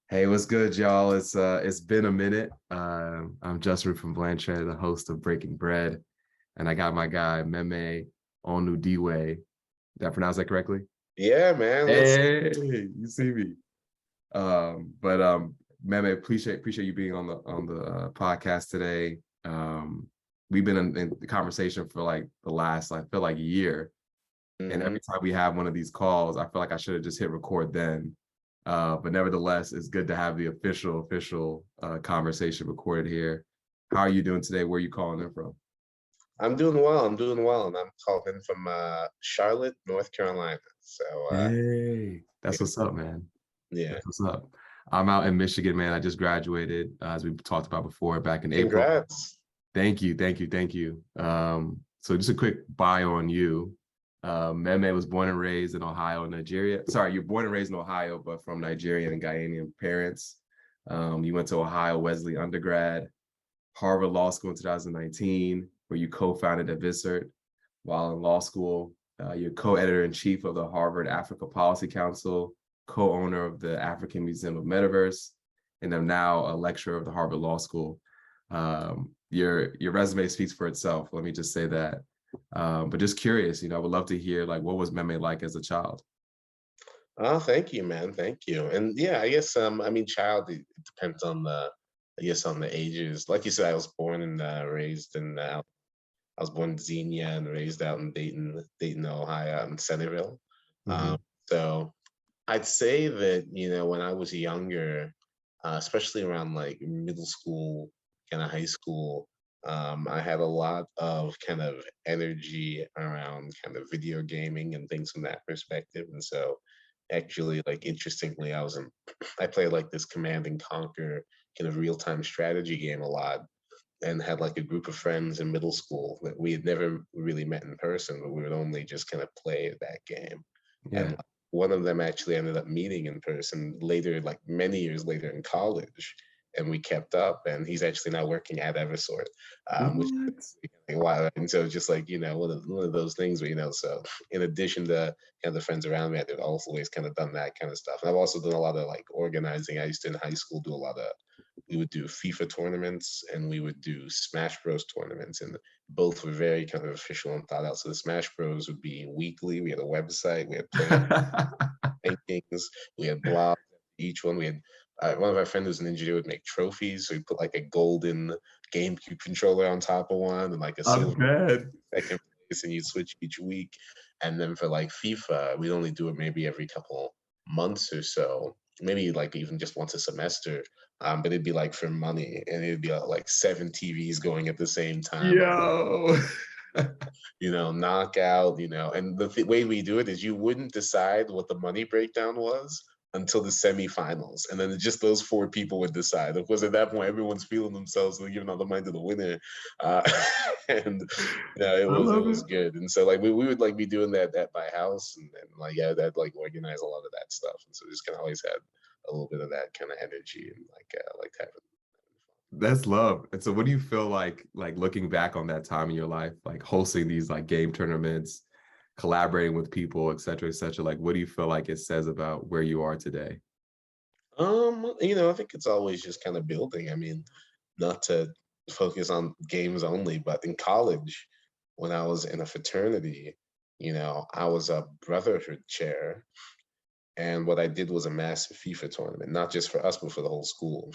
Hey, what's good, y'all? It's been a minute. I'm Justin from Blanchard, the host of Breaking Bread, and I got my guy Memme Onwudiwe. Did I pronounce that correctly? Yeah, man. Let's. Hey, you see me. But Meme, appreciate you being on the podcast today. We've been in the conversation for like the last, I feel like a year, and Mhm. every time we have one of these calls, I feel like I should have just hit record then. But nevertheless, it's good to have the official conversation recorded here. How are you doing today? Where are you calling in from? I'm doing well. I'm doing well, and I'm calling from Charlotte, North Carolina. So, Hey, yeah, that's what's up, man. yeah. That's what's up. I'm out in Michigan, man. I just graduated, as we talked about before, back in April. Congrats. Thank you. So just a quick bio on you. Meme was born and raised in Ohio, Nigeria. Sorry, you're born and raised in Ohio, but from Nigerian and Ghanaian parents. You went to Ohio Wesley undergrad, Harvard Law School in 2019, where you co-founded Evisort. While in law school, you're co-editor in chief of the Harvard Africa Policy Council, co-owner of the African Museum of Metaverse, and I'm now a lecturer of the Harvard Law School. Your resume speaks for itself. Let me just say that. But just curious, I would love to hear like what was Meme like as a child? Oh, thank you, man. Thank you. And yeah, I guess I mean, child. It depends on I guess, on the ages. Like you said, I was born and raised in. I was born in Xenia and raised out in Dayton, Ohio, out in Centerville. Um, Mhm. so I'd say that, when I was younger, especially around like middle school, kind of high school, I had a lot of kind of energy around kind of video gaming and things from that perspective. And so actually, like, interestingly, I played like this Command and Conquer kind of real-time strategy game a lot, and had like a group of friends in middle school that we had never really met in person, but we would only just kind of play that game. And Yeah. like, one of them actually ended up meeting in person later, like many years later in college, and we kept up. And he's actually now working at Evisort, which What? is wild. And so just like, one of those things where, so in addition to kind of the friends around me, I've also always kind of done that kind of stuff. And I've also done a lot of like organizing. I used to in high school do a lot of we would do FIFA tournaments and we would do Smash Bros tournaments, and both were very kind of official and thought out. So the Smash Bros would be weekly. We had a website. We had player rankings. We had blogs. Each one we had. One of our friends who's an engineer would make trophies. So we put like a golden GameCube controller on top of one, and like a I'm silver dead. second place, and you'd switch each week. And then for like FIFA, we'd only do it maybe every couple months or so, maybe like even just once a semester. But it'd be like for money, and it'd be like seven TVs going at the same time. Yo. Knockout. And the way we do it is you wouldn't decide what the money breakdown was until the semifinals, and then just those four people would decide. Of course, at that point, everyone's feeling themselves, so they're giving all the money to the winner, uh, and it I was love was it. good. And so like we would like be doing that at my house, and like yeah, that like organize a lot of that stuff, and so just kind of always had a little bit of that kind of energy and like having. That's love. And so what do you feel like looking back on that time in your life, like hosting these like game tournaments, collaborating with people, et cetera, et cetera? Like what do you feel like it says about where you are today? I think it's always just kind of building. I mean, not to focus on games only, but in college, when I was in a fraternity, I was a brotherhood chair. And what I did was a massive FIFA tournament, not just for us, but for the whole school.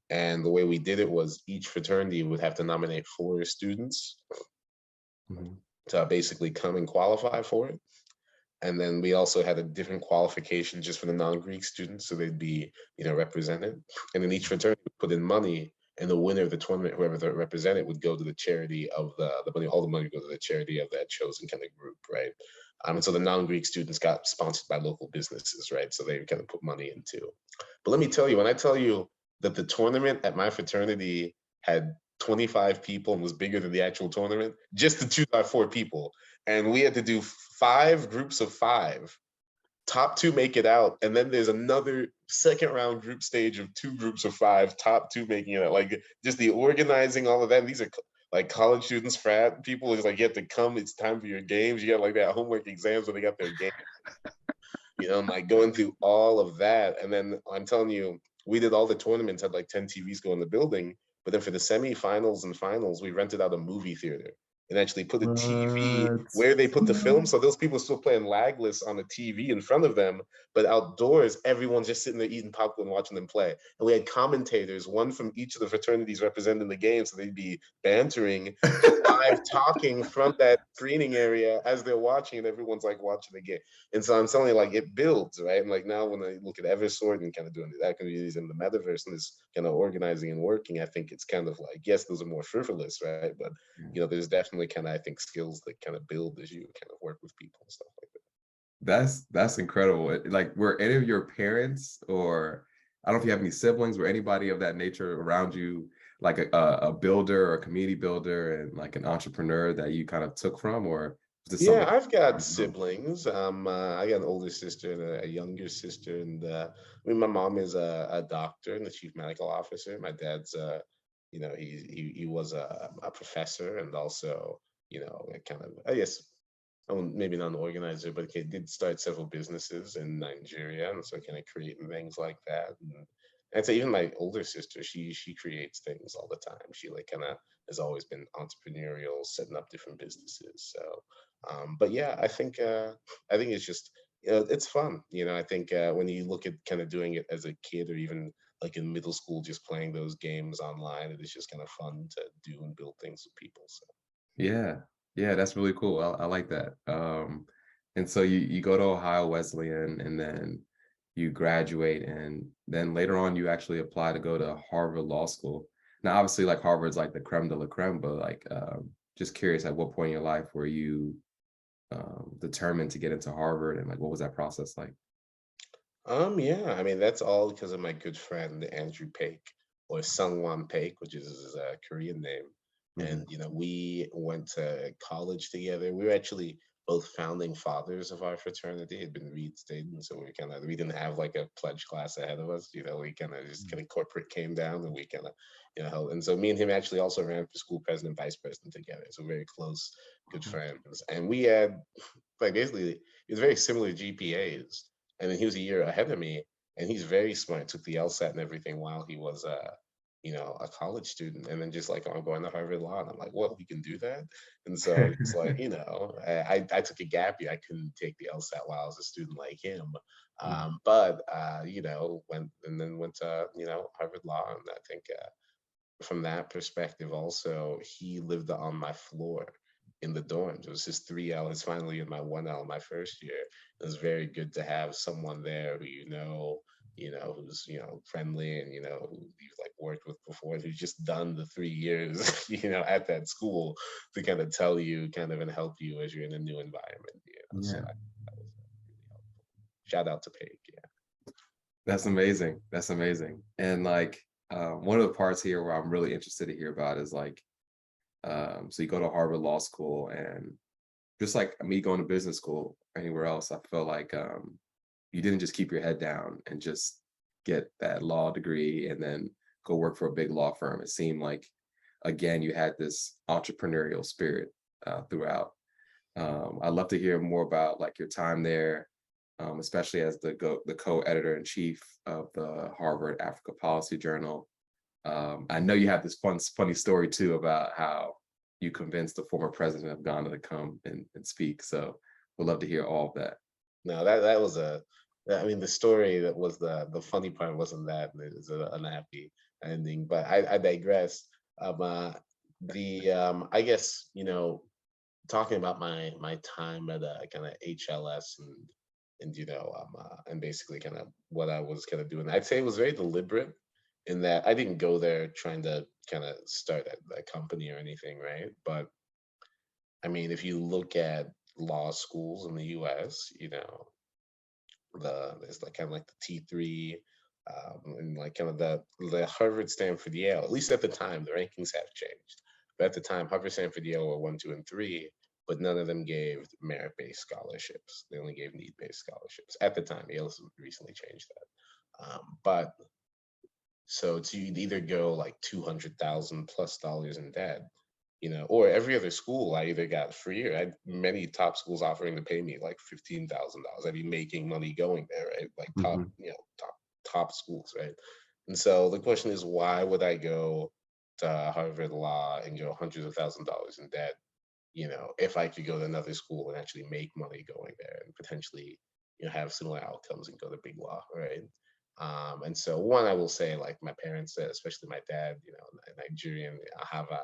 And the way we did it was each fraternity would have to nominate four students Mhm. to basically come and qualify for it. And then we also had a different qualification just for the non-Greek students, so they'd be, represented. And then each fraternity would put in money, and the winner of the tournament, whoever they represented, would go to the charity of the money. All the money would go to the charity of that chosen kind of group, right? And so the non-Greek students got sponsored by local businesses, right? So they kind of put money into. But let me tell you, when I tell you that the tournament at my fraternity had 25 people and was bigger than the actual tournament, just to choose our four people, and we had to do five groups of five. Top two make it out, and then there's another second round group stage of two groups of five. Top two making it out. Like just the organizing, all of that. And these are like college students, frat people. It's like you have to come. It's time for your games. You got like that homework exams where they got their games. I'm like going through all of that, and then I'm telling you, we did all the tournaments, had like 10 TVs go in the building, but then for the semifinals and finals, we rented out a movie theater and actually put a TV What? where they put the film. So those people still playing lagless on the TV in front of them, but outdoors, everyone's just sitting there eating popcorn, watching them play. And we had commentators, one from each of the fraternities representing the game. So they'd be bantering and live talking from that screening area as they're watching, and everyone's like watching the game. And so I'm telling you, like, it builds, right? And like now when I look at Evisort and kind of doing the activities in the metaverse and this kind of organizing and working, I think it's kind of like, yes, those are more frivolous, right? But there's definitely kind of, I think, skills that kind of build as you kind of work with people and stuff like that. That's incredible. Like, were any of your parents, or I don't know if you have any siblings or anybody of that nature around you, like a builder or a community builder and like an entrepreneur that you kind of took from, or was this Yeah, something? I've got siblings. I got an older sister and a younger sister, and I mean, my mom is a doctor and the chief medical officer. My dad's, he was a professor and also, kind of, I guess, maybe not an organizer, but he did start several businesses in Nigeria, and so kind of creating things like that. And I'd say even my older sister, she creates things all the time. She like kind of has always been entrepreneurial, setting up different businesses. So, but yeah, I think it's just it's fun. I think when you look at kind of doing it as a kid or even like in middle school, just playing those games online, it is just kind of fun to do and build things with people. So. Yeah, yeah, that's really cool. I like that. And so you go to Ohio Wesleyan, and then you graduate, and then later on you actually apply to go to Harvard Law School. Now, obviously, like Harvard's like the creme de la creme, but like, just curious, at what point in your life were you determined to get into Harvard, and like, what was that process like? Yeah, I mean, that's all because of my good friend Andrew Paik, or Sungwon Paik, which is his Korean name. Mhm. And we went to college together. We were actually both founding fathers of our fraternity. Had been Reed State, and so we didn't have like a pledge class ahead of us. We kind of just kind of corporate came down, and we kind of held. And so me and him actually also ran for school president, vice president together. So very close, good Mhm. friends. And we had like basically it was very similar GPAs, and then he was a year ahead of me, and he's very smart. Took the LSAT and everything while he was a college student, and then just like, "Oh, I'm going to Harvard Law," and I'm like, "What? We can do that?" And so it's like, I took a gap year. I couldn't take the LSAT while I was a student like him, Mhm. but went to Harvard Law, and I think from that perspective, also, he lived on my floor in the dorms. It was his 3L, his final year, my 1L, my first year. It was very good to have someone there who who's friendly and who you've like worked with before, and who's just done the 3 years, at that school to kind of tell you, kind of, and help you as you're in a new environment. So Yeah, that was really helpful. Shout out to Paige. Yeah. that's amazing. That's amazing. And like, one of the parts here where I'm really interested to hear about is like, so you go to Harvard Law School, and just like me going to business school or anywhere else, I feel like, you didn't just keep your head down and just get that law degree and then go work for a big law firm. It seemed like, again, you had this entrepreneurial spirit throughout. I'd love to hear more about like your time there, especially as the co-editor in chief of the Harvard Africa Policy Journal. I know you have this funny story too about how you convinced the former president of Ghana to come and speak. So we'd love to hear all of that. No, that was I mean, the story that was the funny part wasn't that. It was an unhappy ending, but I digress. The I guess talking about my time at kind of HLS and and basically kind of what I was kind of doing. I'd say it was very deliberate in that I didn't go there trying to kind of start a company or anything, right? But I mean, if you look at law schools in the U.S., there's like kind of like the T3, and like kind of the Harvard, Stanford, Yale. At least at the time, the rankings have changed. But at the time, Harvard, Stanford, Yale were 1, 2, and 3, but none of them gave merit-based scholarships. They only gave need-based scholarships at the time. Yale's recently changed that. But so you'd either go like $200,000+ in debt, or every other school I either got free, or I had many top schools offering to pay me like $15,000. I'd be making money going there, right? Like top, Mhm. top schools, right? And so the question is, why would I go to Harvard Law and go hundreds of thousands of dollars in debt, if I could go to another school and actually make money going there and potentially, have similar outcomes and go to big law, right? And so one, I will say, like my parents, especially my dad, Nigerian, Harvard,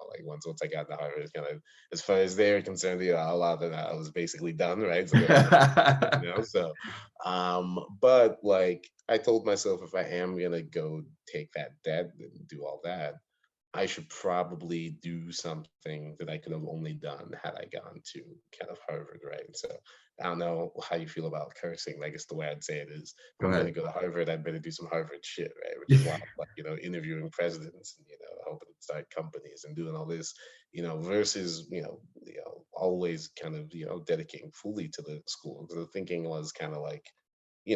like once I got to Harvard, it's kind of, as far as they're concerned, a lot of that I was basically done, right? So they wanted, so, but like I told myself, if I am gonna go take that debt and do all that, I should probably do something that I could have only done had I gone to kind of Harvard, right? So I don't know how you feel about cursing. I guess the way I'd say it is, if Go I'm going to ahead. go to Harvard, I'd better do some Harvard shit, right? Which is why, like, interviewing presidents and helping start companies and doing all this, versus always kind of dedicating fully to the school. So the thinking was kind of like,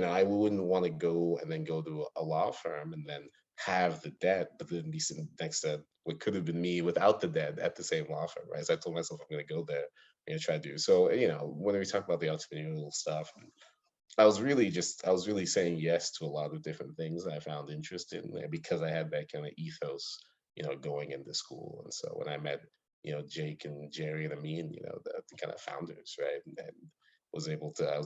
I wouldn't want to go and then go to a law firm and then have the debt, but then be sitting next to what could have been me without the debt at the same law firm, right? So I told myself I'm going to go there. I'm going to try to do. So, when we talk about the entrepreneurial stuff, I was really saying yes to a lot of different things that I found interested in there because I had that kind of ethos, going into school. And so when I met, Jake and Jerry and Amin, the kind of founders, right? And I was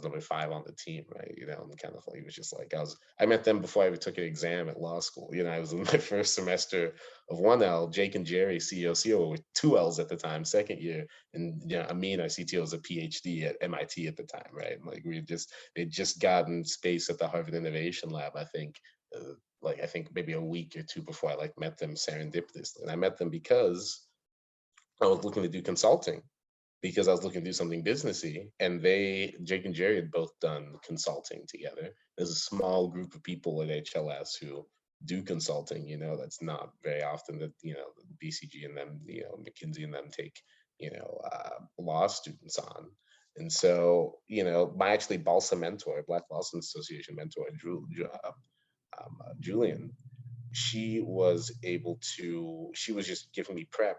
number 5 on the team, right? And kind of like, it was just like, I met them before I ever took an exam at law school. I was in my first semester of 1L, Jake and Jerry, CEO, COO, with 2 L's at the time, second year. And, Amin, our CTO, was a PhD at MIT at the time, right? And like, they'd just gotten space at the Harvard Innovation Lab, I think, I think maybe a week or two before I like met them serendipitously. And I met them because I was looking to do consulting, because I was looking to do something businessy, and Jake and Jerry, had both done consulting together. There's a small group of people at HLS who do consulting. That's not very often that BCG and them, McKinsey and them take law students on. And so, my actually Balsa mentor, Black Balsa Association mentor, Julian, she was just giving me prep,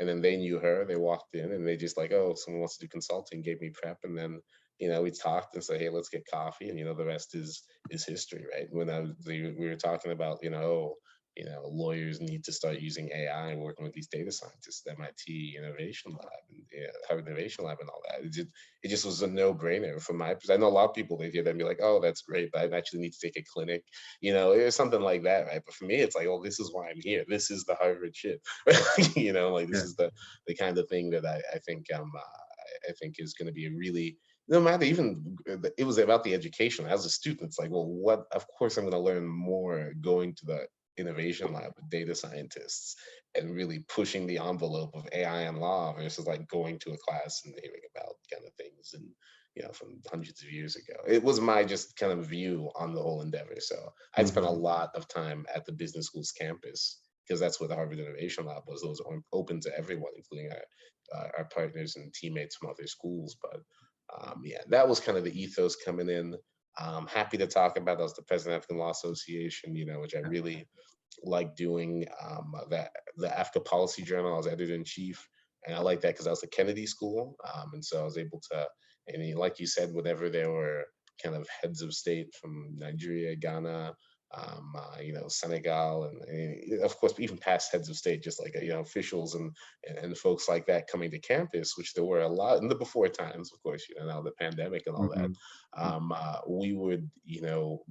and then they knew her, they walked in and they just like, oh, someone wants to do consulting, gave me prep. And then we talked and said, hey, let's get coffee, and the rest is history, right? When we were talking about, lawyers need to start using AI and working with these data scientists at MIT Innovation Lab and Harvard Innovation Lab and all that. It just was a no-brainer from my perspective. I know a lot of people, they hear that and be like, oh, that's great, but I actually need to take a clinic, it was something like that, right? But for me, it's like, oh, this is why I'm here. This is the Harvard shit, like this Yeah. is the kind of thing that I think I think is going to be a really, no matter, even it was about the education as a student. It's like, well, what? Of course, I'm going to learn more going to the innovation lab with data scientists and really pushing the envelope of AI and law versus like going to a class and hearing about kind of things and from hundreds of years ago. It was my just kind of view on the whole endeavor. So I'd spent a Mhm. lot of time at the business school's campus because that's what the Harvard Innovation Lab was. Those are open to everyone, including our partners and teammates from other schools. But yeah, that was kind of the ethos coming in. Happy to talk about. I was the president of the African Law Association, which I really like doing. The Africa Policy Journal, I was editor in chief, and I like that because I was at Kennedy School, and so I was able to. And like you said, whenever there were kind of heads of state from Nigeria, Ghana, Senegal, and of course even past heads of state, just like officials and folks like that coming to campus, which there were a lot in the before times, of course, now the pandemic and all that. Mhm. We would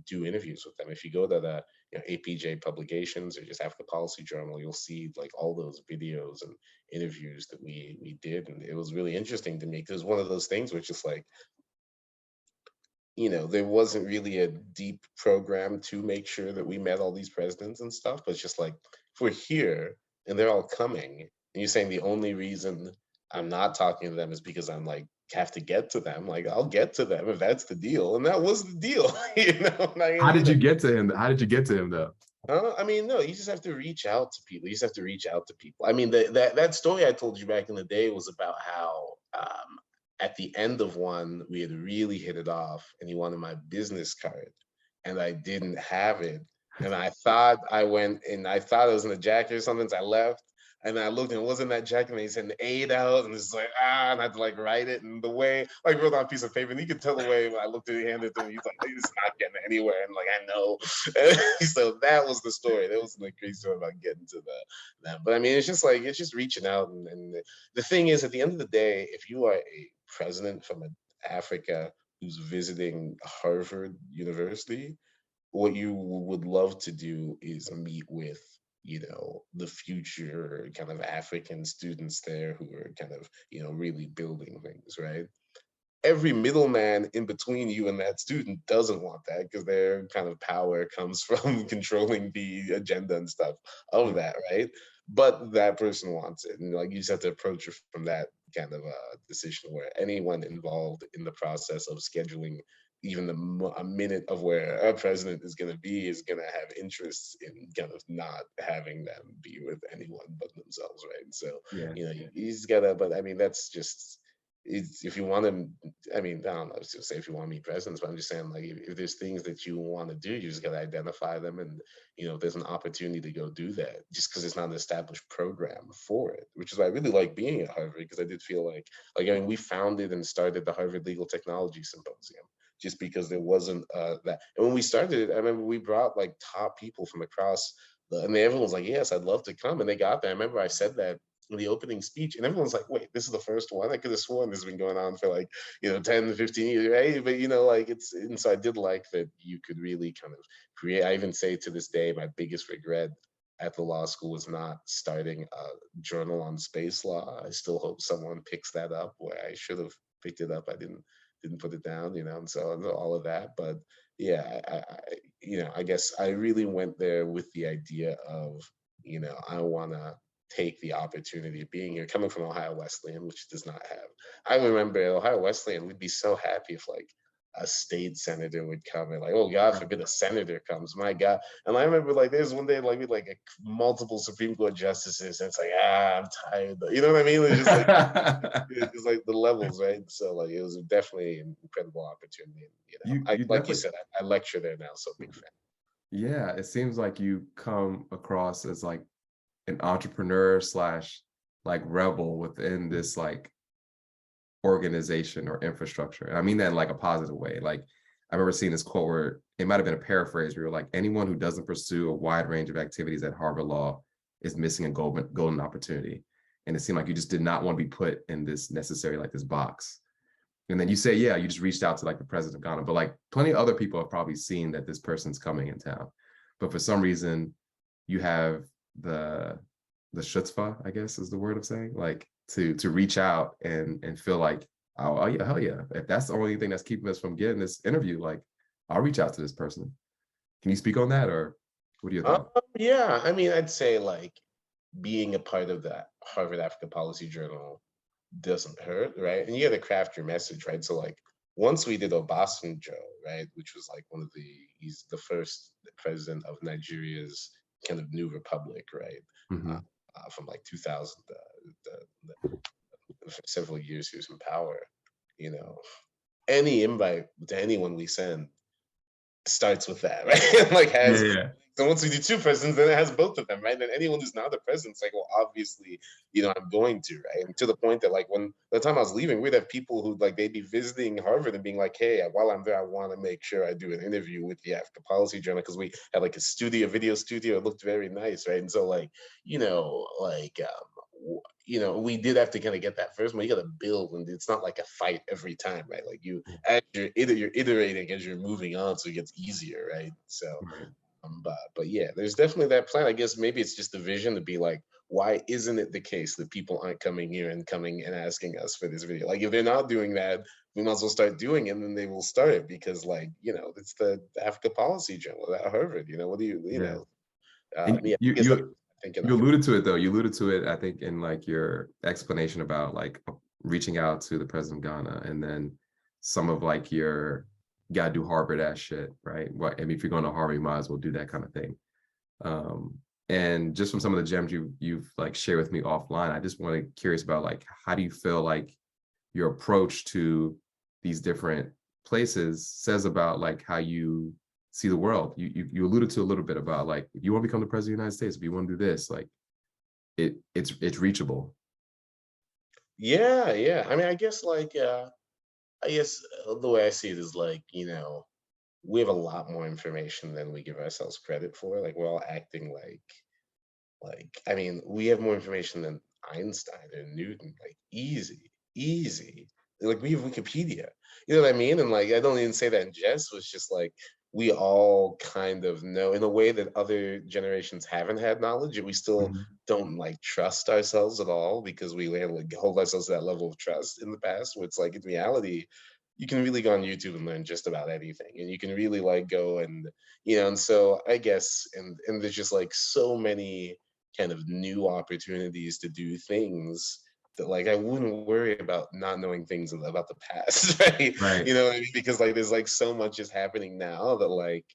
do interviews with them. If you go to the APJ publications or just Africa Policy Journal, you'll see like all those videos and interviews that we did, and it was really interesting to me because one of those things which is like, there wasn't really a deep program to make sure that we met all these presidents and stuff, but it's just like, if we're here and they're all coming, and you're saying the only reason I'm not talking to them is because I'm like have to get to them, like I'll get to them if that's the deal, and that was the deal. I'm not How gonna do did you that. get to him? How did you get to him though? I mean, no, you just have to reach out to people. You just have to reach out to people. I mean, that story I told you back in the day was about how at the end of one, we had really hit it off, and he wanted my business card, and I didn't have it. And I thought I went and I thought it was in a jacket or something, so I left. And I looked and it wasn't that jacket, and he said an 8 out, and it's like, and I had to like write it, and the way like wrote on a piece of paper, and you could tell the way when I looked at it, handed it to him, he's like, this is not getting anywhere. And like, I know. So that was the story. That was the crazy story about getting to that. But I mean, it's just like, it's just reaching out. And the thing is, at the end of the day, if you are a president from Africa who's visiting Harvard University, what you would love to do is meet with, the future kind of African students there who are kind of, really building things, right? Every middleman in between you and that student doesn't want that, because their kind of power comes from controlling the agenda and stuff of that, right? But that person wants it, and like, you just have to approach it from that kind of decision, where anyone involved in the process of scheduling even a minute of where a president is going to be is going to have interests in kind of not having them be with anyone but themselves, right? So Yeah. you just gotta, but I mean, that's just, if you want to, I mean, I don't know, I was gonna say if you want to meet presidents, but I'm just saying, like, if there's things that you want to do, you just got to identify them. And if there's an opportunity to go do that, just because it's not an established program for it, which is why I really like being at Harvard, because I did feel like, I mean, we founded and started the Harvard Legal Technology Symposium just because there wasn't that. And when we started it, I remember we brought like top people from across and everyone was like, yes, I'd love to come. And they got there. I remember I said that in the opening speech, and everyone's like, wait, this is the first one? I could have sworn this has been going on for like 10 15 years, right? But like, it's, and so I did like that you could really kind of create. I even say to this day, my biggest regret at the law school was not starting a journal on space law. I still hope someone picks that up where I should have picked it up. I didn't put it down, and so all of that. But yeah, I guess I really went there with the idea of, I want to take the opportunity of being here, coming from Ohio Wesleyan, which does not have. I remember at Ohio Wesleyan, we'd be so happy if like a state senator would come, and like, oh, God forbid a senator comes, my God. And I remember like there's one day like we like multiple Supreme Court justices, and it's like, I'm tired. You know what I mean? It's just like it's just like the levels, right? So like it was definitely an incredible opportunity. And, I You like you definitely, said, I lecture there now, so big fan. yeah, it seems like you come across as like an entrepreneur slash like rebel within this like organization or infrastructure. And I mean that in like a positive way. Like, I remember seeing this quote where it might have been a paraphrase where you're like, anyone who doesn't pursue a wide range of activities at Harvard Law is missing a golden opportunity. And it seemed like you just did not want to be put in this necessary, like this box. And then you say, yeah, you just reached out to like the president of Ghana, but like plenty of other people have probably seen that this person's coming in town. But for some reason, you have the chutzpah, I guess is the word of saying, like to reach out and feel like, oh yeah, hell yeah. If that's the only thing that's keeping us from getting this interview, like I'll reach out to this person. Can you speak on that, or what are your thoughts? Yeah, I mean, I'd say like being a part of that Harvard Africa Policy Journal doesn't hurt, right? And you got to craft your message, right? So like once we did Obasanjo, right, which was like he's the first president of Nigeria's kind of new republic, right? Mm-hmm. From like 2000, for several years he was in power. Any invite to anyone we send starts with that, right? Like has Yeah. so once we do two presidents, then it has both of them, right? And anyone who's not the president, it's like, well, obviously, I'm going to, right? And to the point that like when the time I was leaving, we'd have people who like they'd be visiting Harvard and being like, hey, while I'm there, I want to make sure I do an interview with the Africa Policy Journal, because we had like a video studio. It looked very nice, right? And so like, we did have to kind of get that first one. You got to build, and it's not like a fight every time, right? Like as you're iterating as you're moving on, so it gets easier, right? So, Right. but yeah, there's definitely that plan. I guess maybe it's just the vision to be like, why isn't it the case that people aren't coming here and coming and asking us for this video? Like, if they're not doing that, we might as well start doing it, and then they will start it, because like, it's the Africa Policy Journal at Harvard. What do you Yeah. know? And Yeah, I you guess that's you thinking you of. alluded to it though. You alluded to it, I think, in like your explanation about like reaching out to the president of Ghana, and then some of like your gotta do Harvard ass shit, right? What, I mean, if you're going to Harvard, you might as well do that kind of thing. And just from some of the gems you've like shared with me offline, I just want to curious about like, how do you feel like your approach to these different places says about like how you see the world? You alluded to a little bit about like, if you want to become the president of the United States, if you want to do this, like it's reachable. Yeah, yeah. I mean, I guess like I guess the way I see it is like, we have a lot more information than we give ourselves credit for. Like we're all acting like I mean, we have more information than Einstein and Newton, like easy, easy. Like we have Wikipedia. You know what I mean? And like I don't even say that in jest, it's just like we all kind of know in a way that other generations haven't had knowledge, and we still Mhm. don't like trust ourselves at all because we like hold ourselves to that level of trust in the past, where it's like in reality, you can really go on YouTube and learn just about anything. And you can really like go and and so I guess and there's just like so many kind of new opportunities to do things that like I wouldn't worry about not knowing things about the past, right? Right. You know what I mean? Because like there's like so much is happening now that like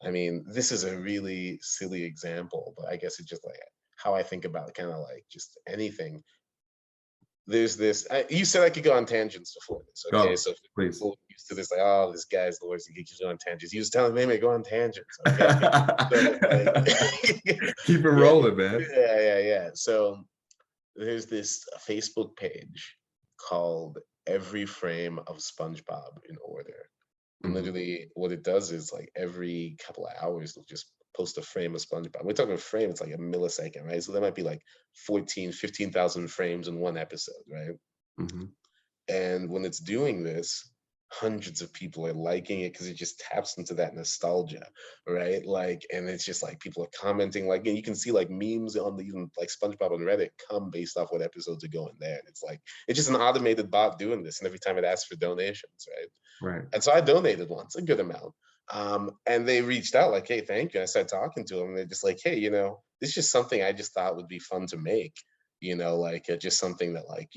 I mean, this is a really silly example, but I guess it's just like how I think about kind of like just anything. There's this. You said I could go on tangents before this, okay? Go, So please. people used to this, like, oh, this guy's the worst. He keeps going on tangents. He was telling me, "Hey, go on tangents," okay? So like, Keep it yeah, rolling, man. yeah. So there's this Facebook page called Every Frame of SpongeBob in Order. And Mhm. literally what it does is like every couple of hours they'll just post a frame of SpongeBob. We're talking a frame, it's like a millisecond, right? So there might be like 14, 15,000 frames in one episode, right? Mhm. And when it's doing this, hundreds of people are liking it because it just taps into that nostalgia, right? Like, and it's just like people are commenting, like, and you can see like memes on the even like SpongeBob on Reddit come based off what episodes are going there. And it's like it's just an automated bot doing this, and every time it asks for donations, right? Right. And so I donated once, a good amount. And they reached out like, hey, thank you. I started talking to them, and they're just like, hey, this is just something I just thought would be fun to make. Like just something that like,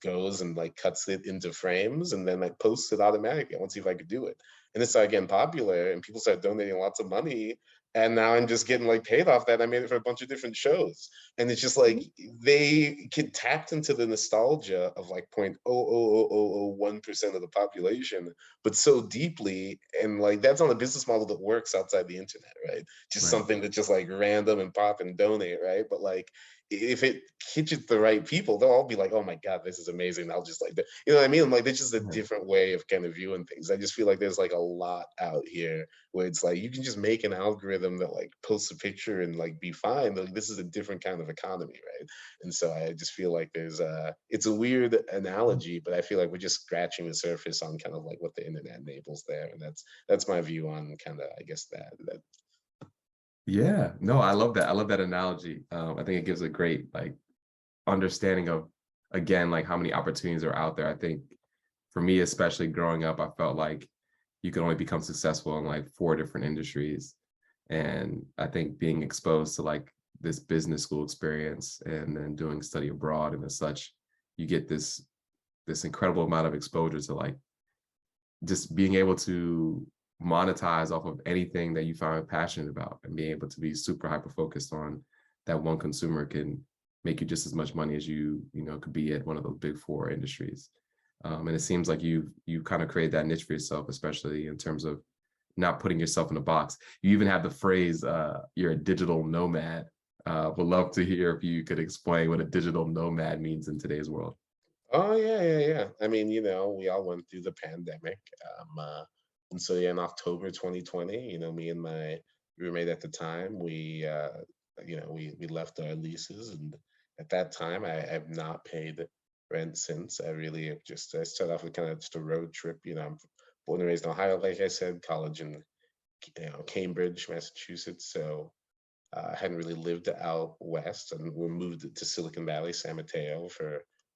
goes and like cuts it into frames and then like posts it automatically. I want to see if I could do it. And it started getting popular and people started donating lots of money. And now I'm just getting like paid off that. I made it for a bunch of different shows. And it's just like they get tapped into the nostalgia of like 0.00001% of the population, but so deeply. And like that's not a business model that works outside the internet, right? Just Right. something that's just like random and pop and donate, right? But like if it catches the right people, they'll all be like, "Oh my god, this is amazing!" I'll just like, you know what I mean? Like, it's just a Right. different way of kind of viewing things. I just feel like there's like a lot out here where it's like you can just make an algorithm that like posts a picture and like be fine. Like, this is a different kind of economy, right? And so I just feel like it's a weird analogy, but I feel like we're just scratching the surface on kind of like what the internet enables there, and that's my view on kind of I guess that. Yeah. No, I love that. I love that analogy. I think it gives a great like understanding of again like how many opportunities are out there. I think for me, especially growing up, I felt like you could only become successful in like 4 different industries. And I think being exposed to like this business school experience and then doing study abroad and as such, you get this incredible amount of exposure to like just being able to monetize off of anything that you find passionate about and being able to be super hyper focused on that one consumer can make you just as much money as you could be at one of those big 4 industries. And it seems like you kind of create that niche for yourself, especially in terms of not putting yourself in a box. You even have the phrase, you're a digital nomad. Would love to hear if you could explain what a digital nomad means in today's world. Oh yeah. I mean, we all went through the pandemic. And so yeah, in October 2020, me and my roommate at the time, we left our leases, and at that time, I have not paid rent since. I really have just I started off with kind of just a road trip. I'm born and raised in Ohio, like I said, college in Cambridge, Massachusetts. So I hadn't really lived out west, and we moved to Silicon Valley, San Mateo,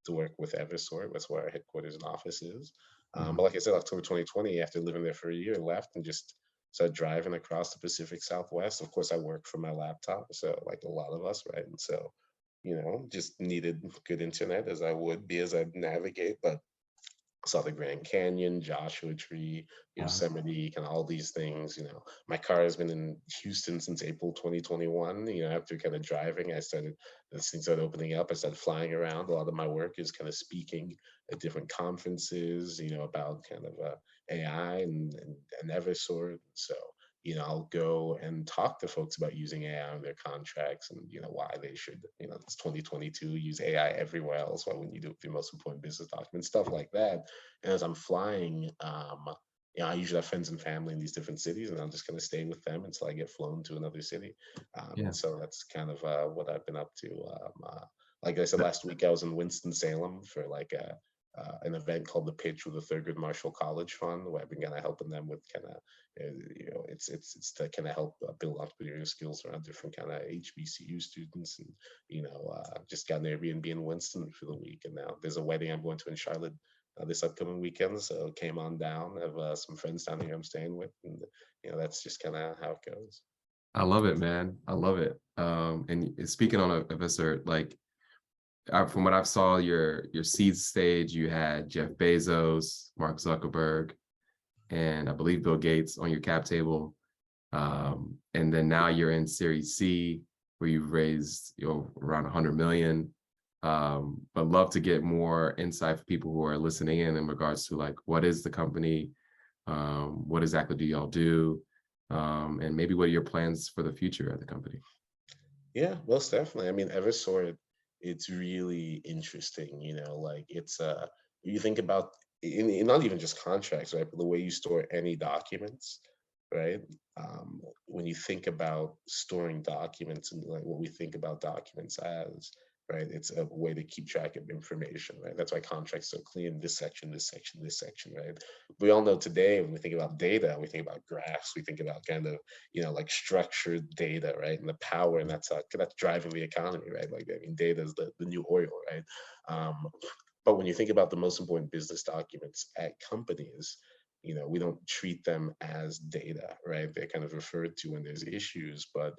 to work with Evisort. That's where our headquarters and office is. But Mhm. like I said, October 2020, after living there for a year, left and just started driving across the Pacific Southwest. Of course, I work from my laptop, so like a lot of us, right? And so, just needed good internet as I would be as I navigate. But saw the Grand Canyon, Joshua Tree, Wow. Yosemite, kind of all these things. My car has been in Houston since April 2021. After kind of driving, as things started opening up, I started flying around. A lot of my work is kind of speaking at different conferences, about kind of AI and Evisort. So, I'll go and talk to folks about using AI on their contracts and, why they should, it's 2022, use AI everywhere else. Why wouldn't you do it for your most important business documents, stuff like that. And as I'm flying, I usually have friends and family in these different cities, and I'm just going to stay with them until I get flown to another city. Yeah. And so that's kind of what I've been up to. Like I said, last week I was in Winston-Salem for like an event called the Pitch with the Thurgood Marshall College Fund, where I've been kind of helping them with kind of, it's to kind of help build entrepreneurial skills around different kind of HBCU students, and just got an Airbnb in Winston for the week, and now there's a wedding I'm going to in Charlotte this upcoming weekend, so came on down. I have some friends down here I'm staying with, and that's just kind of how it goes. I love it, man. I love it. And speaking on a Evisort, like from what I've saw, your seed stage, you had Jeff Bezos, Mark Zuckerberg, and I believe Bill Gates on your cap table. And then now you're in Series C, where you've raised around 100 million. But love to get more insight for people who are listening in regards to like, what is the company? What exactly do y'all do? And maybe what are your plans for the future at the company? Yeah, most definitely. I mean, Evisort, it's really interesting, like it's you think about not even just contracts, right? But the way you store any documents, right? When you think about storing documents and like what we think about documents as, right? It's a way to keep track of information, right? That's why contracts are clean, this section, this section, this section, right? We all know today when we think about data, we think about graphs, we think about kind of, like structured data, right? And the power, and that's driving the economy, right? Like, I mean, data is the new oil, right? But when you think about the most important business documents at companies, we don't treat them as data, right? They're kind of referred to when there's issues, but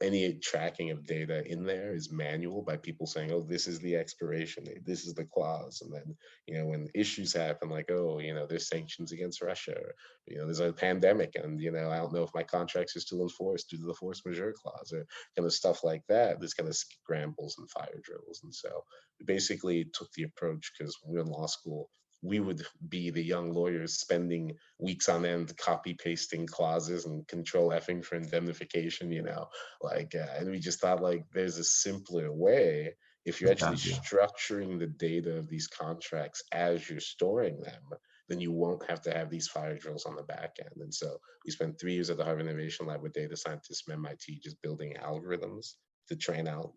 any tracking of data in there is manual by people saying, oh, this is the expiration date, this is the clause. And then, when issues happen, like, oh, there's sanctions against Russia, or, there's a pandemic, and, I don't know if my contracts are still enforced due to the force majeure clause, or kind of stuff like that. There's kind of scrambles and fire drills. And so we basically took the approach, because when we were in law school, we would be the young lawyers spending weeks on end copy pasting clauses and control effing for indemnification, and we just thought, like, there's a simpler way. If you're actually structuring the data of these contracts as you're storing them, then you won't have to have these fire drills on the back end. And so we spent 3 years at the Harvard Innovation Lab with data scientists from MIT just building algorithms to train out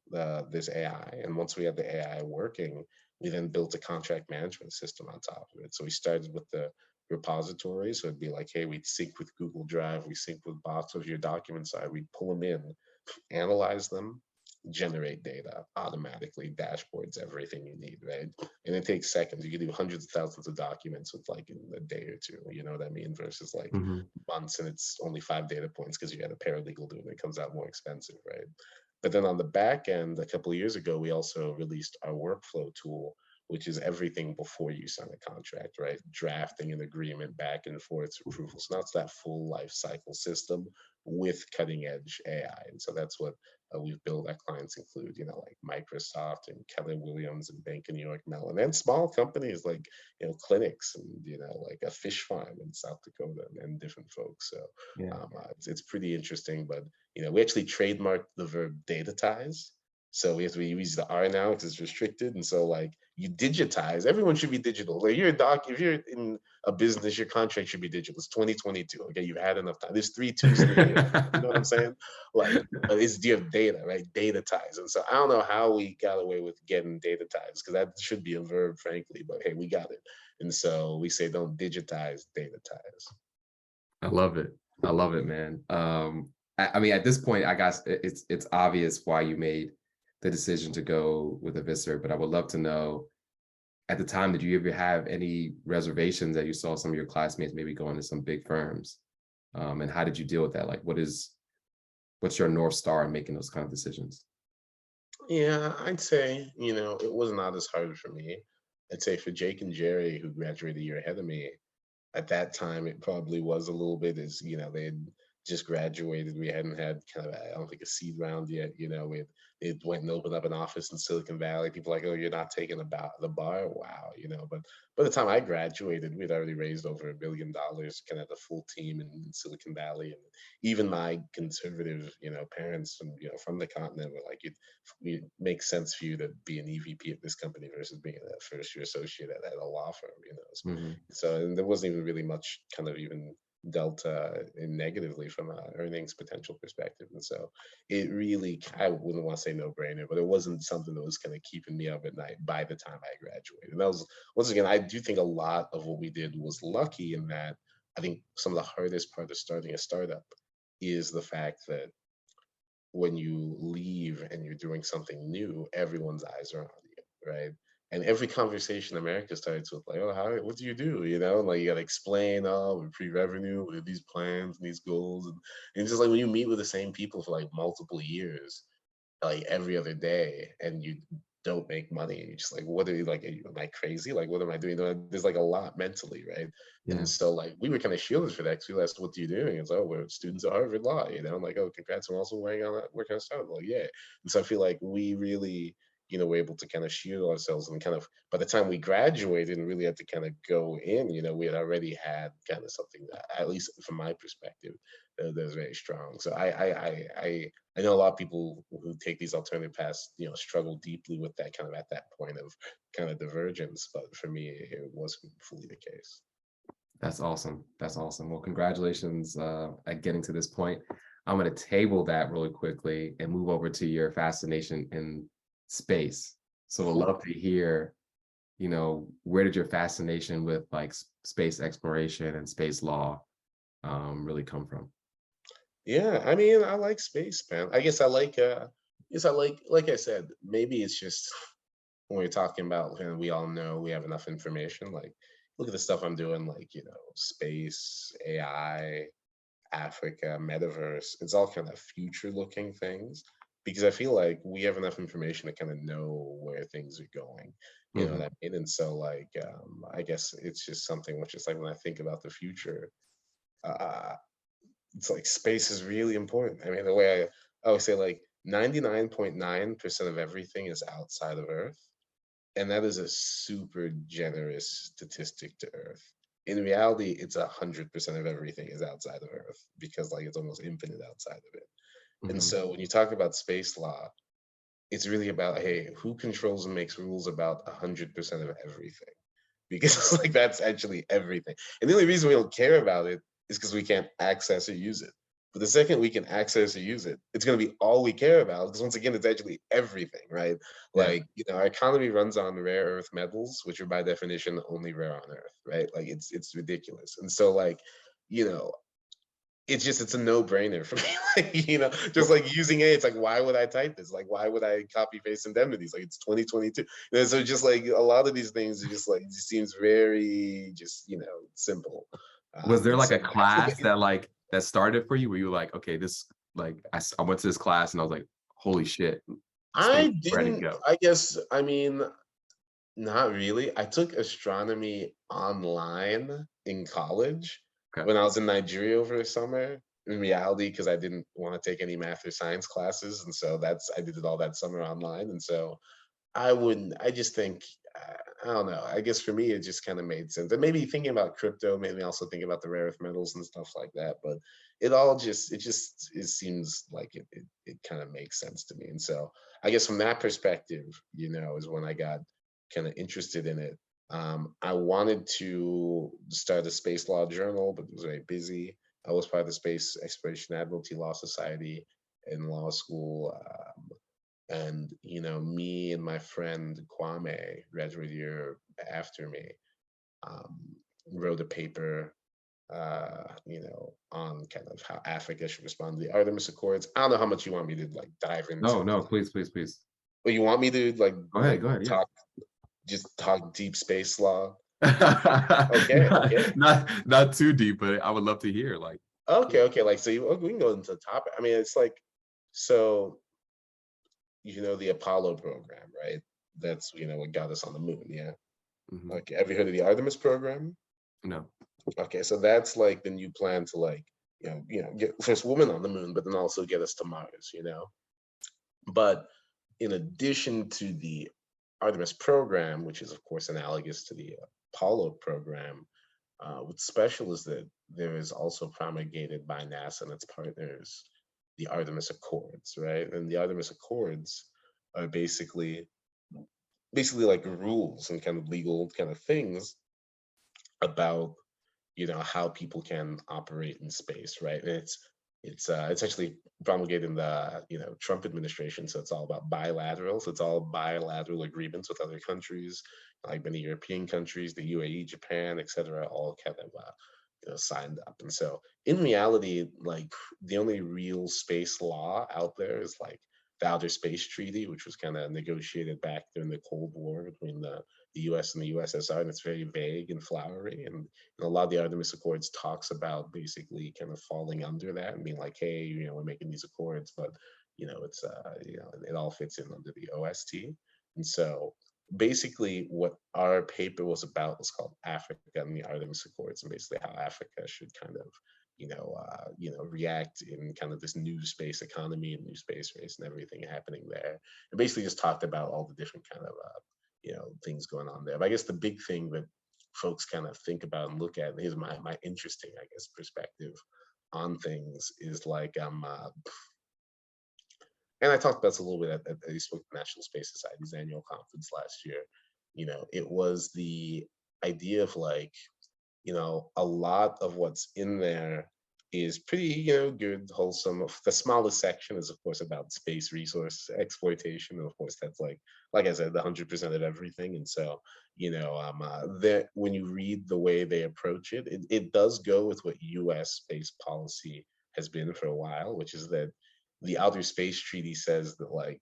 this AI. And once we had the AI working, we then built a contract management system on top of it. So we started with the repository. So it'd be like, hey, we'd sync with Google Drive, we sync with Box of your document side, we'd pull them in, analyze them, generate data automatically, dashboards, everything you need, right? And it takes seconds. You can do hundreds of thousands of documents with like in a day or two, you know what I mean? Versus like months, and it's only 5 data points because you got a paralegal doing it. It comes out more expensive, right? But then on the back end, a couple of years ago, we also released our workflow tool, which is everything before you sign a contract, right? Drafting an agreement back and forth approval. So now it's that full life cycle system with cutting edge AI. And so that's what we've built. Our clients include, like Microsoft and Keller Williams and Bank of New York Mellon, and small companies like, clinics and, like a fish farm in South Dakota, and different folks. So it's pretty interesting. But, we actually trademarked the verb datatize. So we have to use the R now because it's restricted. And so like you digitize, everyone should be digital. Like you're a doc, if you're in a business, your contract should be digital. It's 2022. Okay, you've had enough time. There's 3 Tuesdays. You know what I'm saying? Like, but it's you have data, right? Datatize. And so I don't know how we got away with getting datatize, because that should be a verb, frankly. But hey, we got it. And so we say don't digitize, datatize. I love it. I love it, man. I mean, at this point, I guess it's obvious why you made the decision to go with Evisort, but I would love to know, at the time, did you ever have any reservations that you saw some of your classmates maybe going to some big firms? And how did you deal with that? Like, what's your North Star in making those kind of decisions? Yeah, I'd say, it was not as hard for me. I'd say for Jake and Jerry, who graduated a year ahead of me, at that time, it probably was a little bit, as, they had just graduated. We hadn't had kind of, I don't think, a seed round yet. It went and opened up an office in Silicon Valley. People like, oh, you're not taking the bar? Wow, But by the time I graduated, we'd already raised over $1 billion, kind of the full team in Silicon Valley. And even my conservative, parents from the continent were like, it makes sense for you to be an EVP at this company versus being a first year associate at a law firm. Hmm. So, and there wasn't even really much kind of even dealt in negatively from a earnings potential perspective. And so it really, I wouldn't want to say no brainer, but it wasn't something that was kind of keeping me up at night by the time I graduated. And that was, once again, I do think a lot of what we did was lucky in that I think some of the hardest part of starting a startup is the fact that when you leave and you're doing something new, everyone's eyes are on you, right? And every conversation in America starts with like, oh, what do you do? Like you gotta explain, oh, we're pre-revenue, we have these plans and these goals. And just like when you meet with the same people for like multiple years, like every other day, and you don't make money, and you're just like, what are you like? Am I crazy? Like, what am I doing? There's like a lot mentally, right? Yeah. And so like we were kind of shielded for that because we asked, what do you do? And it's, oh, we're students at Harvard Law, I'm like, oh, congrats, I'm also working on startup. Like, yeah. And so I feel like we really, were able to kind of shield ourselves, and kind of by the time we graduated and really had to kind of go in, we had already had kind of something that, at least from my perspective, that was very strong. So I know a lot of people who take these alternative paths, struggle deeply with that kind of at that point of kind of divergence. But for me, it wasn't fully the case. That's awesome. That's awesome. Well, congratulations at getting to this point. I'm going to table that really quickly and move over to your fascination in space. So we'd love to hear, where did your fascination with like space exploration and space law really come from? Yeah, I mean, I like space, man. I guess like I said, maybe it's just when we're talking about, and we all know we have enough information, like look at the stuff I'm doing, like, space, AI, Africa, metaverse. It's all kind of future looking things because I feel like we have enough information to kind of know where things are going. You know what Mhm. I mean? And so like I guess it's just something which is like when I think about the future, uh it's like space is really important. I mean, the way I always say, like 99.9% of everything is outside of Earth. And that is a super generous statistic to Earth. In reality, it's 100% of everything is outside of Earth because like it's almost infinite outside of it. And Mhm. so when you talk about space law, it's really about, hey, who controls and makes rules about 100% of everything? Because like that's actually everything. And the only reason we don't care about it is because we can't access or use it. But the second we can access or use it, it's going to be all we care about because once again, it's actually everything, right? Yeah. Like, our economy runs on rare earth metals, which are by definition only rare on Earth, right? Like it's ridiculous. And so like, you know, it's a no-brainer for me. Like, just Well, like using it, it's like, why would I type this? Like, why would I copy paste indemnities? Like, it's 2022. And so just like a lot of these things are just like, it just seems very just, simple. was there And like so a class that started for you where you were like, okay, this like I went to this class and I was like, holy shit, space I is ready to didn't, go. I guess, I mean, not really. I took astronomy online in college Okay. when I was in Nigeria over the summer. In reality, because I didn't want to take any math or science classes, and so I did it all that summer online. And so I wouldn't. I just think I don't know. I guess for me, it just kind of made sense. And maybe thinking about crypto, maybe also think about the rare earth metals and stuff like that. But it seems like it kind of makes sense to me. And so I guess from that perspective, is when I got kind of interested in it. I wanted to start a space law journal, but it was very busy. I was part of the Space Exploration Admiralty Law Society in law school. And me and my friend Kwame, graduate year after me, um, wrote a paper, on kind of how Africa should respond to the Artemis Accords. I don't know how much you want me to like dive into. No, no, please, please, please. But you want me to Go ahead, yeah. talk deep space law? Okay, okay, not too deep, but I would love to hear. Like, okay. Like, so we can go into the topic. I mean, it's like, so the Apollo program, right? That's what got us on the moon. Yeah. mhm. Okay. Have you heard of the Artemis program? No. Okay, so that's like the new plan to like, get first woman on the moon, but then also get us to Mars, But in addition to the Artemis program, which is of course analogous to the Apollo program, what's special is that there is also promulgated by NASA and its partners the Artemis Accords, right? And the Artemis Accords are basically like rules and kind of legal kind of things about how people can operate in space, right? And it's actually promulgated in the Trump administration, so it's all about bilateral. So it's all bilateral agreements with other countries, like many European countries, the UAE, Japan, etc., all kind of signed up. And so in reality, like the only real space law out there is like the Outer Space Treaty, which was kind of negotiated back during the Cold War between the US and the USSR, and it's very vague and flowery. And a lot of the Artemis Accords talks about basically kind of falling under that and being like, hey, we're making these accords, but it's it all fits in under the OST. And so basically what our paper was about was called Africa and the Artemis Accords, and basically how Africa should kind of react in kind of this new space economy and new space race and everything happening there. And basically just talked about all the different kind of things going on there. But I guess the big thing that folks kind of think about and look at, and here's my interesting, I guess, perspective on things is like and I talked about this a little bit at the National Space Society's annual conference last year. It was the idea of like, a lot of what's in there is pretty, good, wholesome. The smallest section is, of course, about space resource exploitation. And of course, that's like I said, the 100% of everything. And so, that when you read the way they approach it, it does go with what U.S. space policy has been for a while, which is that the Outer Space Treaty says that like,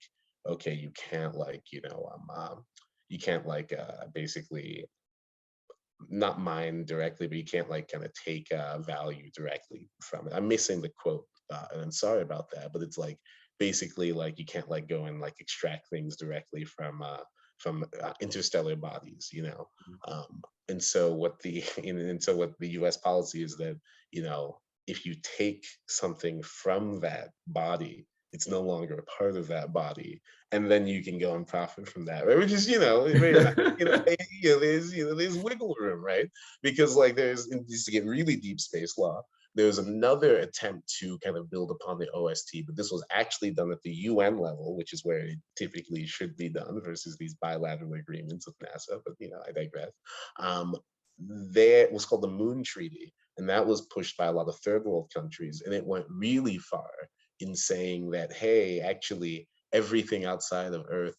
okay, you can't like, you can't like basically not mine directly, but you can't like kind of take value directly from it. I'm missing the quote, and I'm sorry about that, but it's like basically like you can't like go and like extract things directly from interstellar bodies, and so what the U.S. policy is that if you take something from that body, it's no longer a part of that body, and then you can go and profit from that, right? Which is, there's wiggle room, right? Because like there's to get really deep space law. There's another attempt to kind of build upon the OST, but this was actually done at the UN level, which is where it typically should be done versus these bilateral agreements with NASA. But I digress. There was called the Moon Treaty, and that was pushed by a lot of third world countries, and it went really far in saying that, hey, actually, everything outside of Earth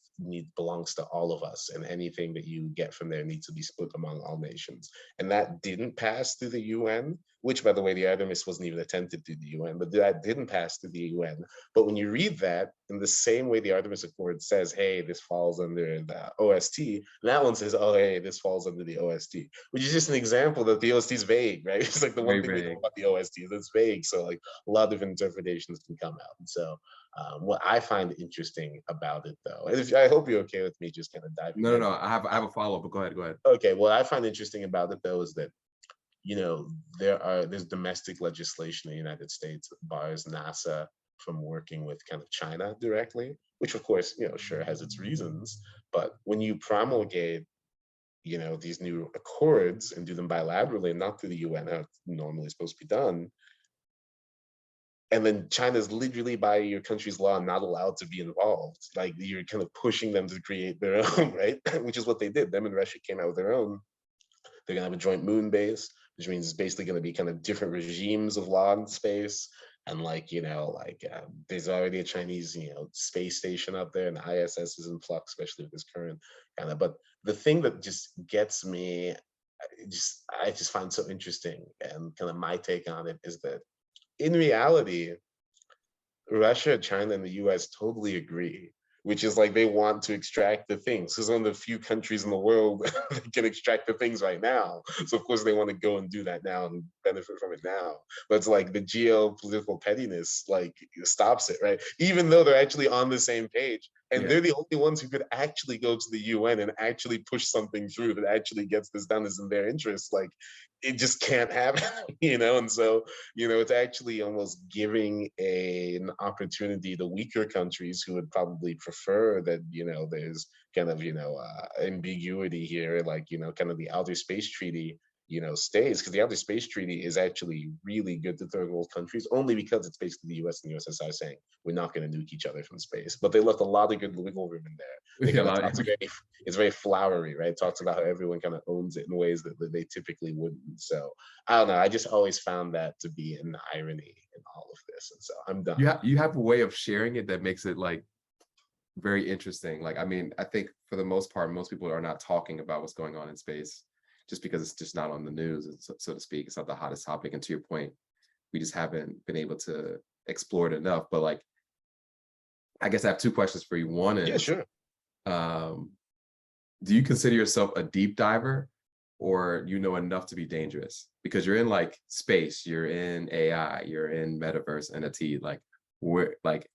belongs to all of us, and anything that you get from there needs to be split among all nations. And that didn't pass through the UN, which, by the way, the Artemis wasn't even attempted through the UN, but that didn't pass through the UN. But when you read that, in the same way the Artemis Accord says, hey, this falls under the OST, that one says, oh, hey, this falls under the OST, which is just an example that the OST is vague, right? It's like the one thing we know about the OST is it's vague. So like a lot of interpretations can come out. And so what I find interesting about it, though, and I hope you're okay with me just kind of diving. No. I have a follow-up, but go ahead. Okay, what I find interesting about it, though, is that there's domestic legislation in the United States that bars NASA from working with kind of China directly, which of course, sure has its reasons. But when you promulgate, these new accords and do them bilaterally and not through the UN, how it's normally supposed to be done, and then China's literally by your country's law not allowed to be involved. Like you're kind of pushing them to create their own, right? Which is what they did. Them and Russia came out with their own. They're gonna have a joint moon base, which means it's basically gonna be kind of different regimes of law in space. And like, there's already a Chinese, space station up there, and the ISS is in flux, especially with this current kind of. But the thing that just gets me, I just find so interesting, and kind of my take on it is that in reality, Russia, China, and the US totally agree, which is like they want to extract the things. Because one of the few countries in the world that can extract the things right now. So of course they want to go and do that now and benefit from it now. But it's like the geopolitical pettiness like stops it, right? Even though they're actually on the same page And Yeah. they're the only ones who could actually go to the UN and actually push something through that actually gets this done is in their interest. Like it just can't happen, And so, it's actually almost giving an opportunity to weaker countries who would probably prefer that, there's kind of, ambiguity here, like, kind of the Outer Space Treaty stays, because the Outer Space Treaty is actually really good to third world countries, only because it's basically the US and the USSR saying we're not going to nuke each other from space. But they left a lot of good wiggle room in there. They Yeah, kind of talks it's very flowery, right? Talks about how everyone kind of owns it in ways that they typically wouldn't. So I don't know. I just always found that to be an irony in all of this. And so I'm done. you have a way of sharing it that makes it like very interesting. Like, I mean, I think for the most part, most people are not talking about what's going on in space just because it's just not on the news, so to speak. It's not the hottest topic. And to your point, we just haven't been able to explore it enough. But like, I guess I have two questions for you. One Yeah, is, sure. do you consider yourself a deep diver, or you know enough to be dangerous? Because you're in like space, you're in AI, you're in metaverse, NFT. Like, where, like,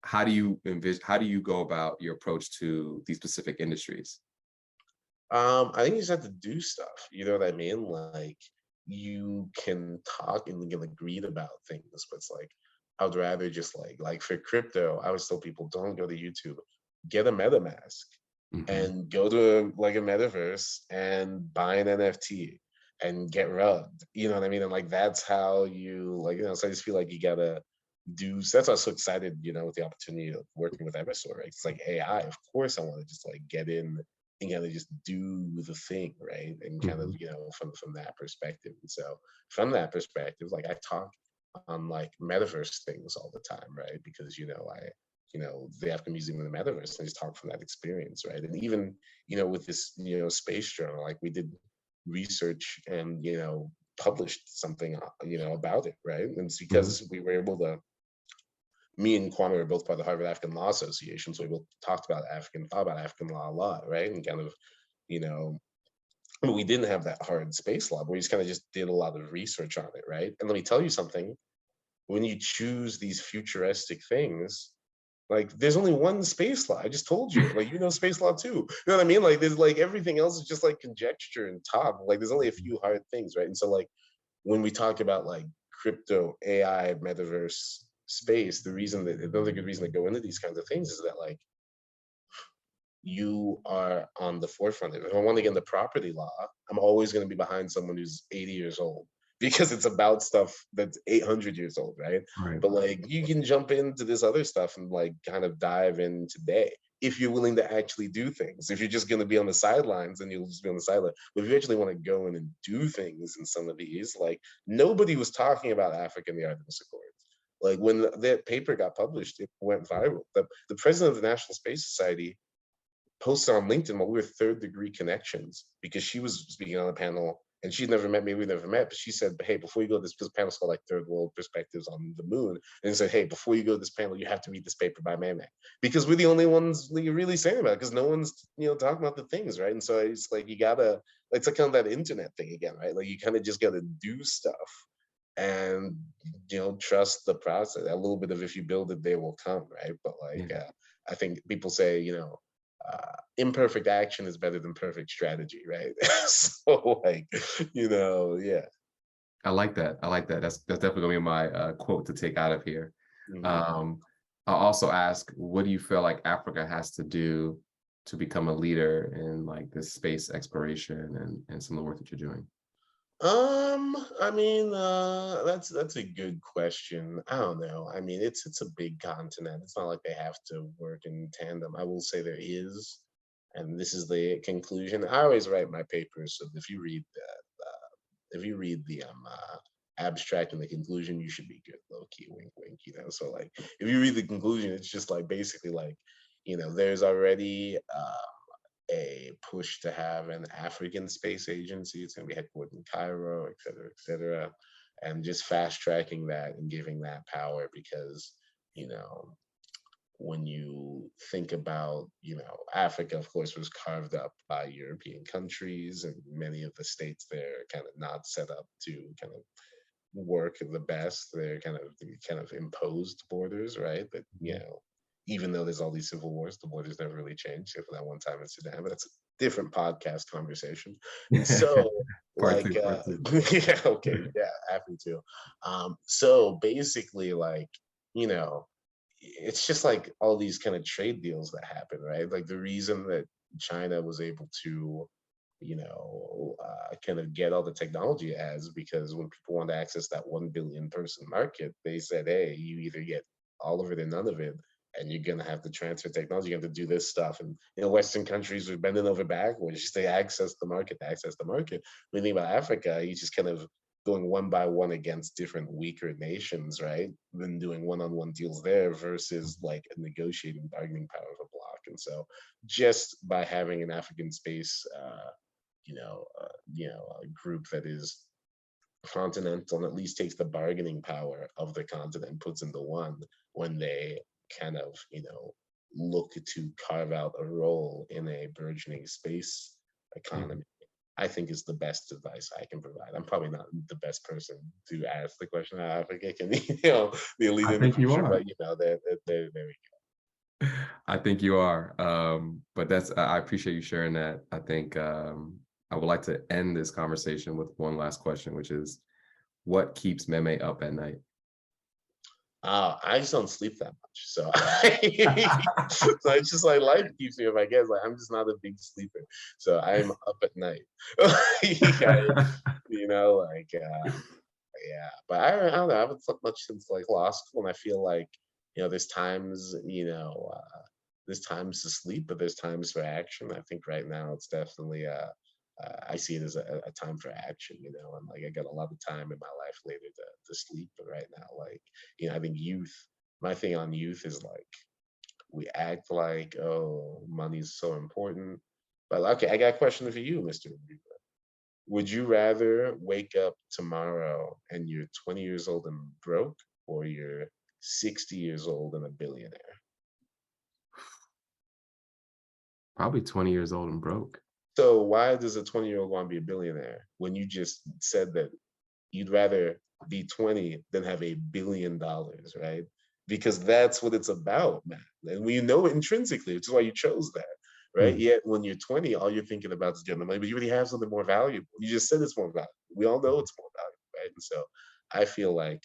how do you envision? How do you go about your approach to these specific industries? I think you just have to do stuff. You know what I mean? Like you can talk and you can agree about things, but it's like I would rather just like for crypto, I always tell people don't go to YouTube, get a MetaMask Mhm. and go to like a metaverse and buy an NFT and get rubbed. You know what I mean? And like that's how you like, so I just feel like you gotta do so that's why I was so excited, with the opportunity of working with Evisort, right? It's like AI, of course I want to just like get in and kind of just do the thing, right? And kind of, Mhm. from that perspective. And so from that perspective, like I talk on like metaverse things all the time, right? Because the African Museum of the Metaverse, and I just talk from that experience, right? And even, with this, space journal, like we did research and, published something, about it, right? And it's Mhm. because we were able to me and Kwame were both part of the Harvard African Law Association, so we both thought about African law a lot, right? And kind of, you know, but we didn't have that hard space law, but we just did a lot of research on it, right? And let me tell you something: when you choose these futuristic things, like there's only one space law. I just told you, like space law too. You know what I mean? Like there's like everything else is just like conjecture and talk. Like there's only a few hard things, right? And so like when we talk about like crypto, AI, metaverse, space, the reason that another good reason to go into these kinds of things is that like you are on the forefront of it. If I want to get into property law, I'm always going to be behind someone who's 80 years old because it's about stuff that's 800 years old, right? Right. But like you can jump into this other stuff and like kind of dive in today if you're willing to actually do things. If you're just going to be on the sidelines, then you'll just be on the sideline. But if you actually want to go in and do things in some of these, like nobody was talking about Africa in the Artemis Accords. Like when that paper got published, it went viral. The president of the National Space Society posted on LinkedIn while we were third degree connections because she was speaking on a panel and she'd never met me, we never met, but she said, hey, before you go to this panel's called like Third World Perspectives on the Moon. And said, hey, before you go to this panel, you have to read this paper by Memme. Because we're the only ones really saying about it, because no one's, talking about the things, right? And so it's like you gotta, it's like kind of that internet thing again, right? Like you kind of just gotta do stuff and trust the process. A little bit of if you build it, they will come, right? But like Yeah. I think people say, imperfect action is better than perfect strategy, right? So like, yeah. I like that. I like that. That's definitely gonna be my quote to take out of here. Mhm. Um, I'll also ask, what do you feel like Africa has to do to become a leader in like this space exploration and some of the work that you're doing? I mean, that's a good question. I don't know. I mean, it's a big continent. It's not like they have to work in tandem. I will say there is, and this is the conclusion. I always write my papers, so if you read that, if you read the abstract and the conclusion, you should be good. Low key, wink, wink. So like, if you read the conclusion, it's just like basically like, there's already a push to have an African space agency. It's going to be headquartered in Cairo, et cetera, and just fast tracking that and giving that power because, you know, when you think about, Africa, of course, was carved up by European countries, and many of the states there are kind of not set up to kind of work the best. They're kind of imposed borders, right? That Mhm. even though there's all these civil wars, the borders never really changed, except for that one time in Sudan. But that's a different podcast conversation. And so, Part like, two, part two. yeah, okay, yeah, happy to. So basically, like, you know, it's just like all these kind of trade deals that happen, right? Like the reason that China was able to, kind of get all the technology it has, because when people want to access that 1 billion person market, they said, hey, you either get all of it or none of it, and you're gonna have to transfer technology, you have to do this stuff. And Western countries are bending over backwards just to access the market, to access the market. When you think about Africa, you just kind of going one by one against different weaker nations, right? Then doing one-on-one deals there versus like a negotiating bargaining power of a bloc. And so just by having an African space, a group that is continental and at least takes the bargaining power of the continent, puts into one when they kind of, look to carve out a role in a burgeoning space economy, I think is the best advice I can provide. I'm probably not the best person to ask the question how Africa can, be a leader I in the think you future, are. but there we I think you are. But I appreciate you sharing that. I think I would like to end this conversation with one last question, which is what keeps Meme up at night? I just don't sleep that much, so so it's just like life keeps me up. I guess like I'm just not a big sleeper, so I'm up at night. Yeah. But I don't know. I haven't slept much since like law school, and I feel like there's times there's times to sleep, but there's times for action. I think right now it's definitely I see it as a time for action, and like I got a lot of time in my life later to sleep. But right now, like, I think my thing on youth is like we act like, oh, money's so important. But okay, I got a question for you, Mr. Onwudiwe. Would you rather wake up tomorrow and you're 20 years old and broke, or you're 60 years old and a billionaire? Probably 20 years old and broke. So why does a 20-year-old want to be a billionaire when you just said that you'd rather be 20 than have $1 billion, right? Because that's what it's about, man. And we know it intrinsically, which is why you chose that, right? Hmm. Yet when you're 20, all you're thinking about is getting the money, but you already have something more valuable. You just said it's more valuable. We all know it's more valuable, right? And so I feel like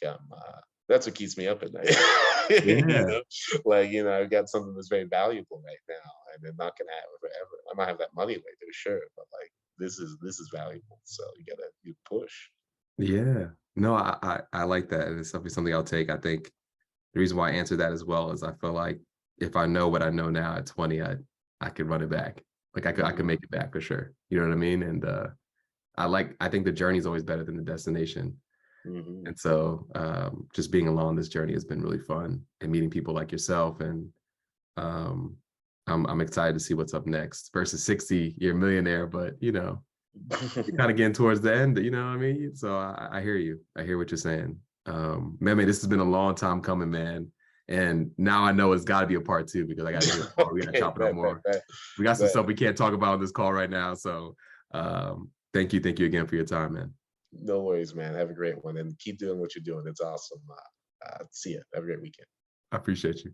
that's what keeps me up at night. Yeah. I've got something that's very valuable right now, and I'm not gonna have it forever. I might have that money later, sure, but like this is valuable. So you push. Yeah. No, I like that. And it's definitely something I'll take. I think the reason why I answer that as well is I feel like if I know what I know now at 20, I could run it back. Like I could make it back for sure. You know what I mean? And I think the journey is always better than the destination. Mm-hmm. And so just being along this journey has been really fun, and meeting people like yourself. And I'm excited to see what's up next. Versus 60, you're a millionaire, but you're kind of getting towards the end, you know what I mean? So I hear you. I hear what you're saying. Meme, this has been a long time coming, man. And now I know it's got to be a part two, because I got to do it more. We got to chop it up more. We got some stuff we can't talk about on this call right now. So thank you again for your time, man. No worries, man. Have a great one, and keep doing what you're doing. It's awesome. See ya. Have a great weekend. I appreciate you.